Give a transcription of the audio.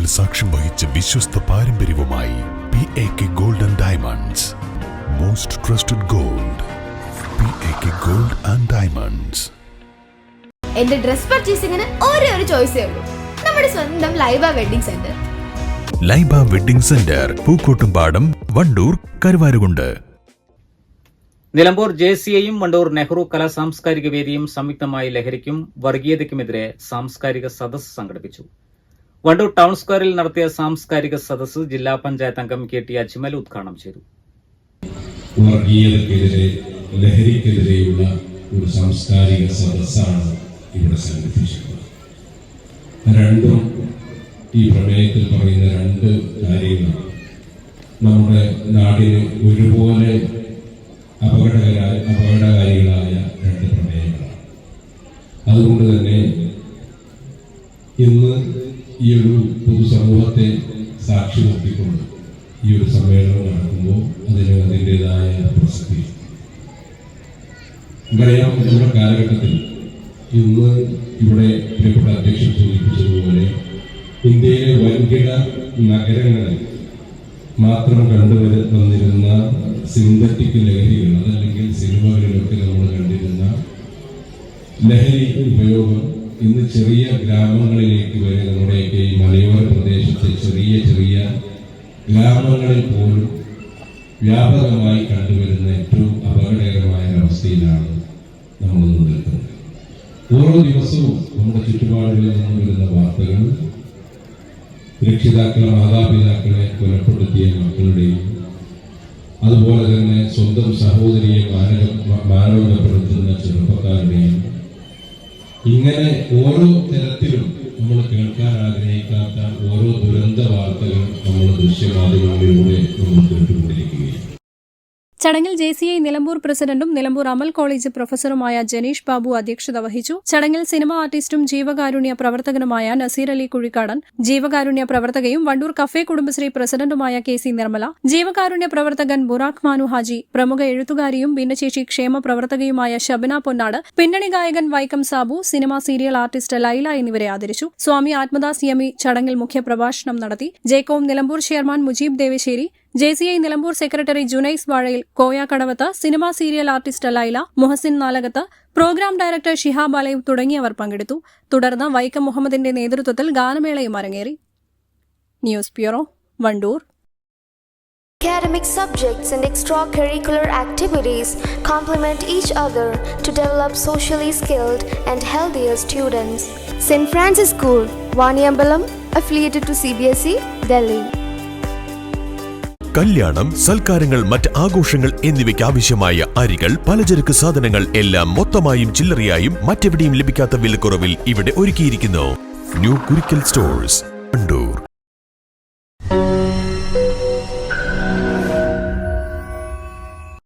ചരിത്രത്തിന് സാക്ഷ്യം വഹിച്ച വിശ്വസ്ത പാരമ്പര്യവുമായി PAK Gold and Diamonds. Most trusted gold. PAK Gold and Diamonds. എന്റെ ഡ്രസ് പർച്ചേസിംഗിന് ഒരേ ഒരു ചോയ്സേ ഉള്ളൂ, നമ്മുടെ സ്വന്തം Laiba wedding centre. Laiba wedding centre, Pookkottumpadam, Wandoor, Karuvarakundu. Nilambur JCAയും വണ്ടൂർ നെഹ്റു കലാ സാംസ്കാരിക വേദിയും സംയുക്തമായി ലഹരിക്കും വർഗീയതയ്ക്കുമെതിരെ സാംസ്കാരിക സദസ്സ് സംഘടിപ്പിച്ചു. വണ്ടൂർ ടൗൺ സ്ക്വയറിൽ നടത്തിയ സാംസ്കാരിക സദസ്സ് ജില്ലാ പഞ്ചായത്ത് അംഗം KT അജ്മൽ ഉദ്ഘാടനം ചെയ്തു. വർഗീയതയ്ക്കെതിരെ, ലഹരിക്കെതിരെയുള്ള ഒരു സാംസ്കാരിക സദസ്സാണ് ഇവിടെ സംഘടിപ്പിച്ചിട്ടുള്ളത്. രണ്ടും ഈ പ്രമേയത്തിൽ പറയുന്ന രണ്ട് കാര്യങ്ങൾ നമ്മുടെ നാടിന് ഒരുപോലെ അപകടകാരികളായ രണ്ട് പ്രമേയങ്ങളാണ്. അതുകൊണ്ട് തന്നെ ഇന്ന് ഈ ഒരു പൊതുസമൂഹത്തെ സാക്ഷി നിർത്തിക്കൊണ്ട് ഈ ഒരു സമ്മേളനം നടക്കുമ്പോൾ അതിന് അതിൻ്റെതായ പ്രസക്തി. നമുക്കറിയാം, നമ്മുടെ കാലഘട്ടത്തിൽ ഇന്ന് ഇവിടെ പ്രിയപ്പെട്ട അധ്യക്ഷൻ സൂചിപ്പിച്ചതുപോലെ ഇന്ത്യയിലെ വൻകിട നഗരങ്ങളിൽ മാത്രം കണ്ടുവന്നിരുന്ന സിന്തറ്റിക് ലഹരികൾ, അതല്ലെങ്കിൽ സിനിമകളിലൊക്കെ നമ്മൾ കണ്ടിരുന്ന ലഹരി ഉപയോഗം ഇന്ന് ചെറിയ ഗ്രാമങ്ങളിലേക്ക് വരെ, നമ്മുടെയൊക്കെ ഈ മലയോര പ്രദേശത്തെ ചെറിയ ചെറിയ ഗ്രാമങ്ങളിൽ പോലും വ്യാപകമായി കണ്ടുവരുന്ന ഏറ്റവും അപകടകരമായ അവസ്ഥയിലാണ് നമ്മൾ ഇന്ന് നിൽക്കുന്നത്. ഓരോ ദിവസവും നമ്മുടെ ചുറ്റുപാടുകളിൽ നിന്ന് വരുന്ന വാർത്തകൾ രക്ഷിതാക്കളെ, മാതാപിതാക്കളെ കൊലപ്പെടുത്തിയ മക്കളുടെയും അതുപോലെ തന്നെ സ്വന്തം സഹോദരിയെ മാനവപ്പെടുത്തുന്ന ചെറുപ്പക്കാരുടെയും, ഇങ്ങനെ ഓരോ തരത്തിലും നമ്മൾ കേൾക്കാൻ ആഗ്രഹിക്കാത്ത ഓരോ ദുരന്ത വാർത്തകൾ നമ്മൾ ദൃശ്യമാധ്യമങ്ങളിലൂടെ നമ്മൾ കേട്ടുകൊണ്ടിരിക്കുകയാണ്. ചടങ്ങിൽ JCA നിലമ്പൂർ പ്രസിഡന്റും നിലമ്പൂർ അമൽ കോളേജ് പ്രൊഫസറുമായ ജനീഷ് ബാബു അധ്യക്ഷത വഹിച്ചു. ചടങ്ങിൽ സിനിമ ആർട്ടിസ്റ്റും ജീവകാരുണ്യ പ്രവർത്തകനുമായ നസീർ അലി കുഴിക്കാടൻ, ജീവകാരുണ്യ പ്രവർത്തകയും വണ്ടൂർ കഫേ കുടുംബശ്രീ പ്രസിഡന്റുമായ KC നിർമ്മല, ജീവകാരുണ്യ പ്രവർത്തകൻ ബുറാഖ് മാനു ഹാജി, പ്രമുഖ എഴുത്തുകാരിയും ഭിന്നശേഷി ക്ഷേമ പ്രവർത്തകയുമായ ഷബന പൊന്നാട്, പിന്നണി ഗായകൻ Vaikom Sabu, cinema serial artist Laila എന്നിവരെ ആദരിച്ചു. സ്വാമി ആത്മദാസ് യമി ചടങ്ങിൽ മുഖ്യപ്രഭാഷണം നടത്തി. ജേക്കോം Nilambur chairman Mujeeb Devassery, JCA Nilambur secretary Junais Vazhayil, Koya Kadavath, cinema serial artist Laila, Muhasin Nalakath, programme director Shihab Alive തുടങ്ങിയവർ പങ്കെടുത്തു. തുടർന്ന് വൈക്കം മുഹമ്മദിന്റെ നേതൃത്വത്തിൽ ഗാനമേളയും അരങ്ങേറി. News bureau, Wandoor. Academic subjects and extracurricular activities complement each other to develop socially skilled and healthier students. St. Francis School, Vaniyambalam, affiliated to CBSE, Delhi. കല്യാണം, സൽക്കാരങ്ങൾ, മറ്റ് ആഘോഷങ്ങൾ എന്നിവയ്ക്ക് ആവശ്യമായ അരികൾ, പലചരക്ക് സാധനങ്ങൾ എല്ലാം മൊത്തമായും ചില്ലറയായും മറ്റെവിടെയും ലഭിക്കാത്ത വിലക്കുറവിൽ ഇവിടെ ഒരുക്കിയിരിക്കുന്നു. New Kurikkal stores.